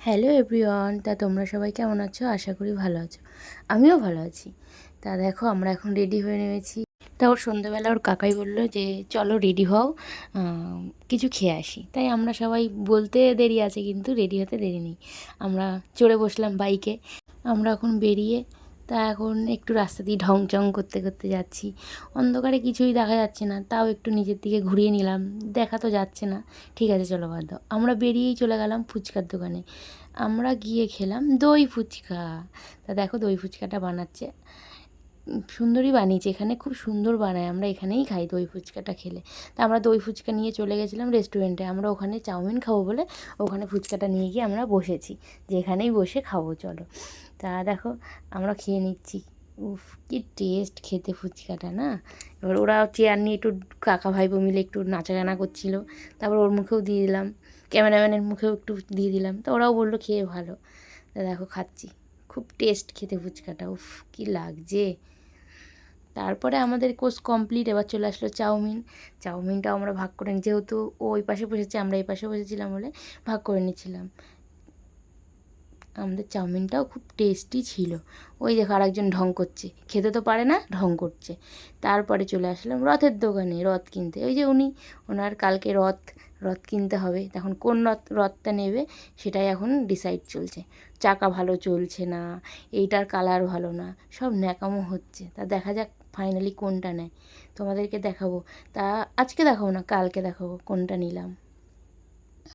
Hello everyone, তোমরা সবাই কেমন আছো? আশা করি ভালো আছো। আমিও ভালো আছি। দেখো আমরা এখন রেডি হয়ে নেমেছি। ওর সন্ধ্যাবেলা ওর কাকাই বললো যে চলো রেডি হও, কিছু খেয়ে আসি। তাই আমরা সবাই বলতে দেরি আছে কিন্তু রেডি হতে দেরি নেই। আমরা চড়ে বসলাম বাইকে। আমরা এখন বেরিয়ে এখন একটু রাস্তা দিয়ে ঢং চং করতে করতে যাচ্ছি। অন্ধকারে কিছুই দেখা যাচ্ছে না, তাও একটু নিজের দিকে ঘুরিয়ে নিলাম, দেখা তো যাচ্ছে না। ঠিক আছে চলো বাদ দাও। আমরা বেরিয়েই চলে গেলাম ফুচকার দোকানে। আমরা গিয়ে খেলাম দই ফুচকা। দেখো দই ফুচকাটা বানাচ্ছে, সুন্দরই বানিয়েছে, এখানে খুব সুন্দর বানায়, আমরা এখানেই খাই দই ফুচকাটা খেলে। আমরা দই ফুচকা নিয়ে চলে গেছিলাম রেস্টুরেন্টে। আমরা ওখানে চাউমিন খাবো বলে ওখানে ফুচকাটা নিয়ে গিয়ে আমরা বসেছি যে এখানেই বসে খাবো চলো। দেখো আমরা খেয়ে নিচ্ছি। উফ কি টেস্ট খেতে ফুচকাটা না। এবার ওরা চেয়ার নিয়ে একটু কাকা ভাইবো মিলে একটু নাচাগানা করছিল, তারপর ওর মুখেও দিয়ে দিলাম, ক্যামেরাম্যানের মুখেও একটু দিয়ে দিলাম, তো ওরাও বললো খেয়ে ভালো। দেখো খাচ্ছি, খুব টেস্ট খেতে ফুচকাটা, উফ কি লাগছে। তারপরে আমাদের কোর্স কমপ্লিট, এবার চলে আসলো চাউমিন। চাউমিনটাও আমরা ভাগ করে যেহেতু ও ওই পাশে বসেছে আমরা এই পাশে বসেছিলাম বলে ভাগ করে নিচ্ছিলাম। আমাদের চাউমিনটাও খুব টেস্টি ছিল। ওই দেখো আরেকজন ঢং করছে, খেতে তো পারে না, ঢং করছে। তারপরে চলে আসলাম রথের দোকানে রথ কিনতে। ওই যে ওনার কালকে রথ রথ কিনতে হবে, তখন কোন রথটা নেবে সেটাই এখন ডিসাইড চলছে। চাকা ভালো চলছে না, এইটার কালার ভালো না, সব ন্যাকামো হচ্ছে। দেখা যাক ফাইনালি কোনটা নেয়, তোমাদেরকে দেখাবো। আজকে দেখাবো না, কালকে দেখাবো কোনটা নিলাম।